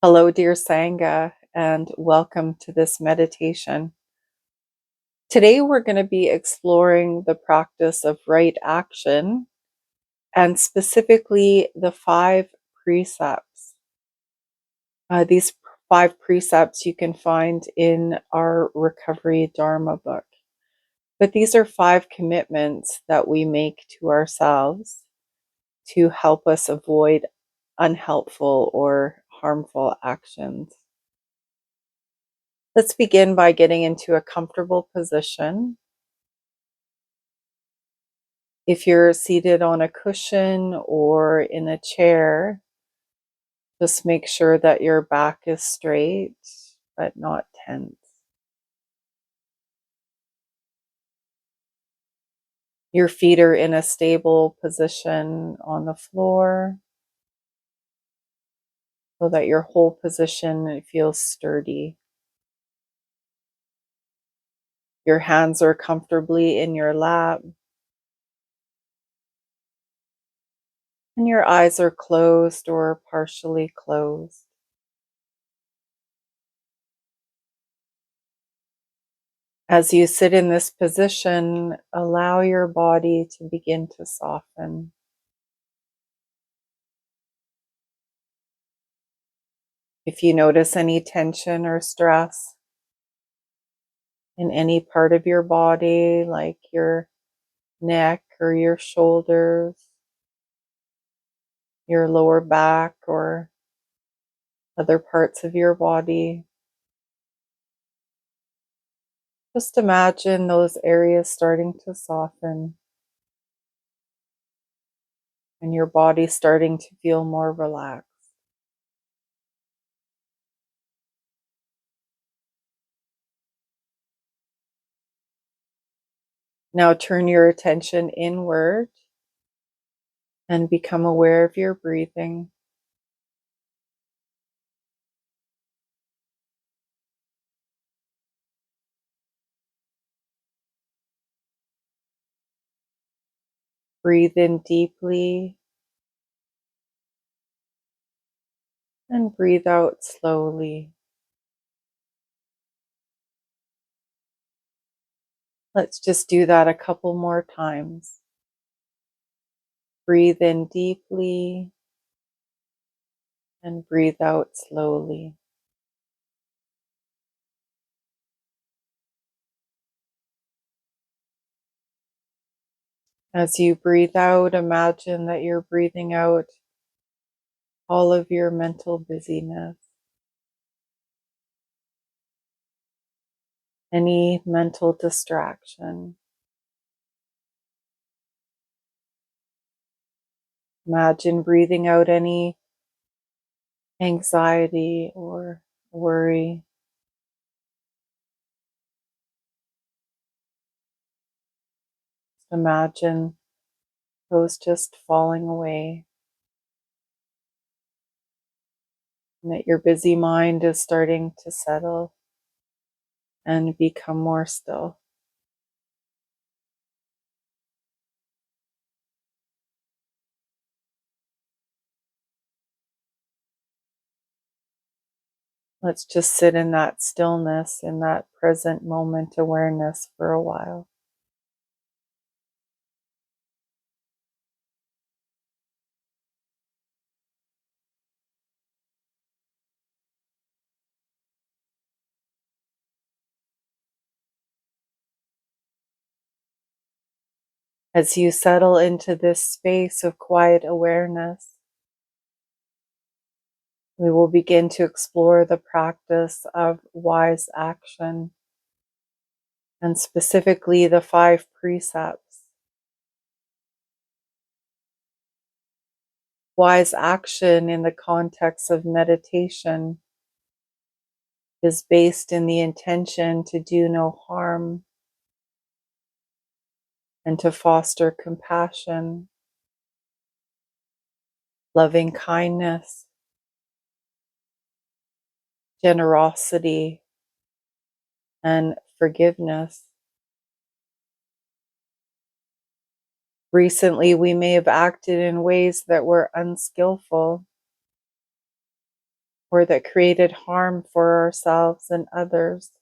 Hello, dear Sangha, and welcome to this meditation. Today, we're going to be exploring the practice of right action and specifically the five precepts. These five precepts you can find in our Recovery Dharma book. But these are five commitments that we make to ourselves to help us avoid unhelpful or harmful actions. Let's begin by getting into a comfortable position. If you're seated on a cushion or in a chair, just make sure that your back is straight but not tense. Your feet are in a stable position on the floor so that your whole position feels sturdy. Your hands are comfortably in your lap and your eyes are closed or partially closed. As you sit in this position, allow your body to begin to soften. If you notice any tension or stress in any part of your body, like your neck or your shoulders, your lower back, or other parts of your body, just imagine those areas starting to soften and your body starting to feel more relaxed. Now turn your attention inward and become aware of your breathing. Breathe in deeply and breathe out slowly. Let's just do that a couple more times. Breathe in deeply and breathe out slowly. As you breathe out, imagine that you're breathing out all of your mental busyness, any mental distraction. Imagine breathing out any anxiety or worry. Imagine those just falling away, and that your busy mind is starting to settle and become more still. Let's just sit in that stillness, in that present moment awareness for a while. As you settle into this space of quiet awareness, we will begin to explore the practice of wise action, and specifically the five precepts. Wise action in the context of meditation is based in the intention to do no harm and to foster compassion, loving kindness, generosity, and forgiveness. Recently, we may have acted in ways that were unskillful or that created harm for ourselves and others,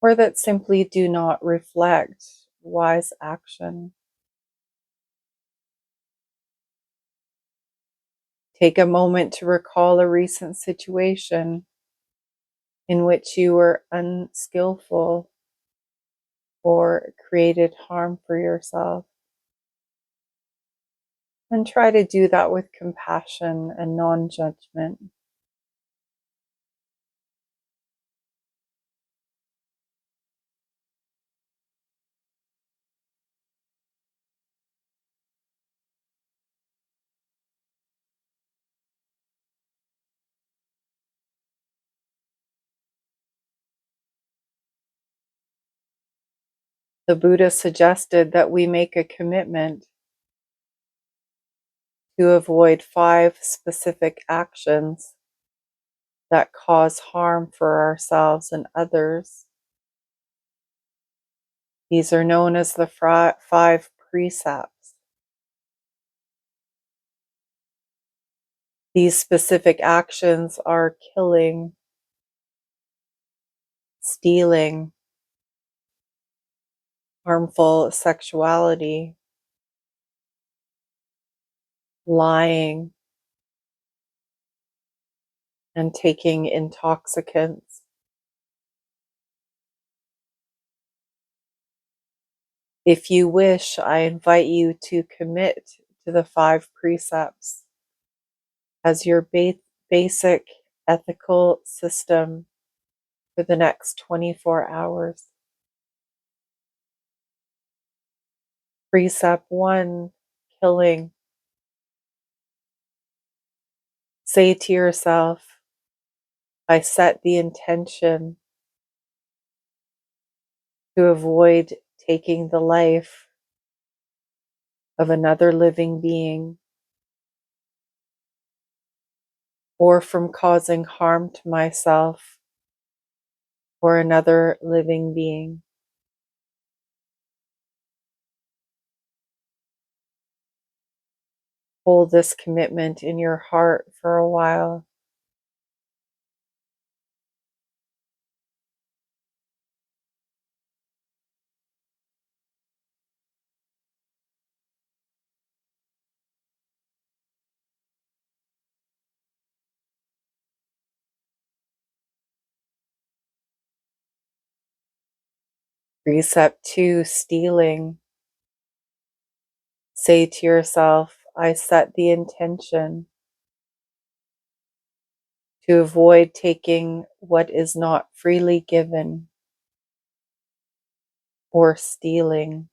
or that simply do not reflect wise action. Take a moment to recall a recent situation in which you were unskillful or created harm for yourself. And try to do that with compassion and non judgment. The Buddha suggested that we make a commitment to avoid 5 specific actions that cause harm for ourselves and others. These are known as the 5 precepts. These specific actions are killing, stealing, harmful sexuality, lying, and taking intoxicants. If you wish, I invite you to commit to the 5 precepts as your basic ethical system for the next 24 hours. Precept 1, killing. Say to yourself, I set the intention to avoid taking the life of another living being or from causing harm to myself or another living being. Hold this commitment in your heart for a while. Precept 2, stealing. Say to yourself, I set the intention to avoid taking what is not freely given or stealing.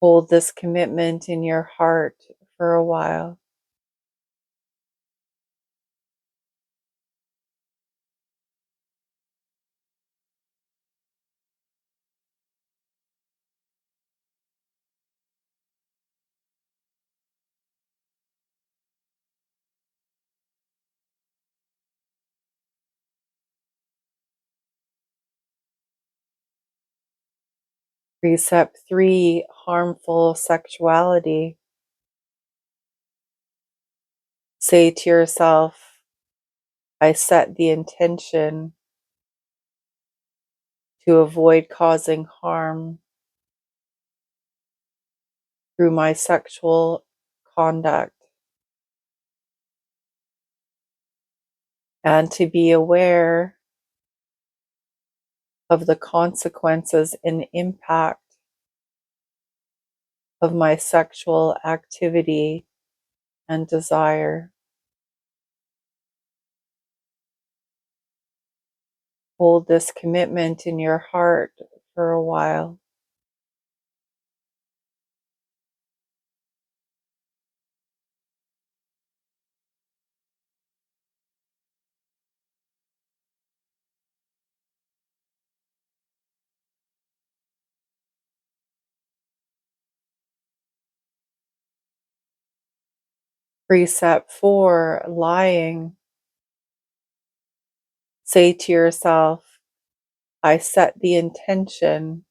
Hold this commitment in your heart for a while. Precept 3, harmful sexuality. Say to yourself, I set the intention to avoid causing harm through my sexual conduct and to be aware of the consequences and impact of my sexual activity and desire. Hold this commitment in your heart for a while. Precept 4, lying. Say to yourself, I set the intention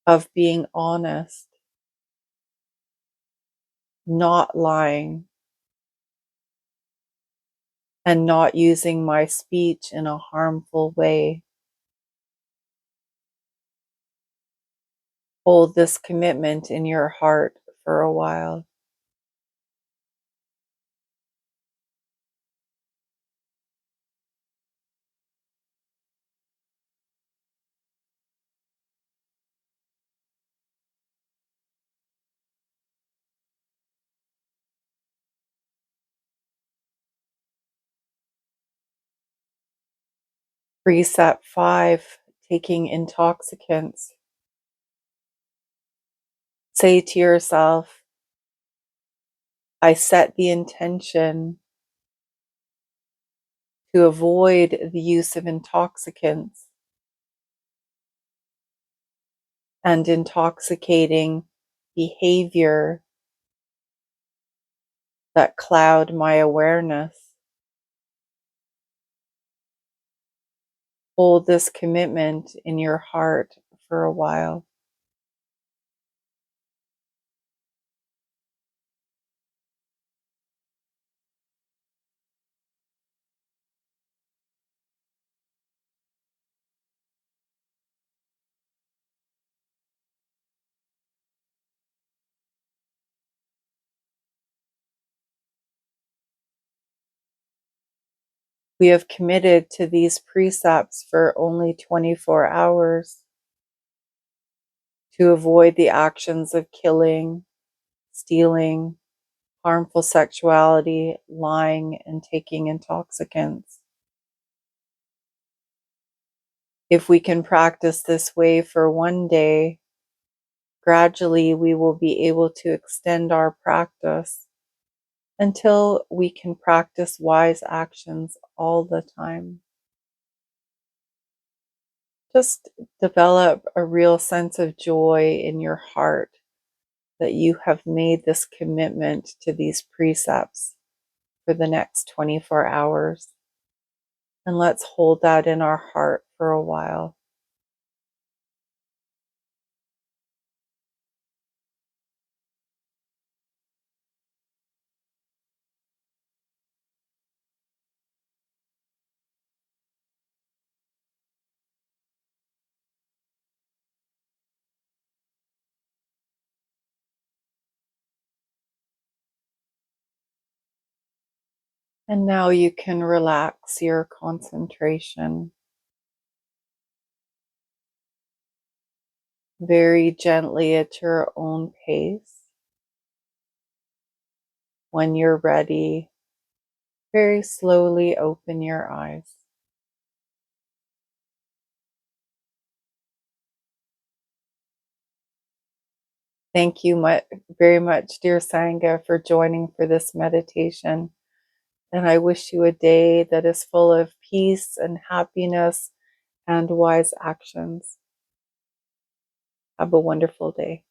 of being honest not lying, and not using my speech in a harmful way. Hold this commitment in your heart for a while. Precept 5, taking intoxicants. Say to yourself, I set the intention to avoid the use of intoxicants and intoxicating behavior that cloud my awareness. Hold this commitment in your heart for a while. We have committed to these precepts for only 24 hours to avoid the actions of killing, stealing, harmful sexuality, lying, and taking intoxicants. If we can practice this way for one day, gradually we will be able to extend our practice until we can practice wise actions all the time. Just develop a real sense of joy in your heart that you have made this commitment to these precepts for the next 24 hours. And let's hold that in our heart for a while. And now you can relax your concentration very gently at your own pace. When you're ready, very slowly open your eyes. Thank you very much, dear Sangha, for joining for this meditation. And I wish you a day that is full of peace and happiness and wise actions. Have a wonderful day.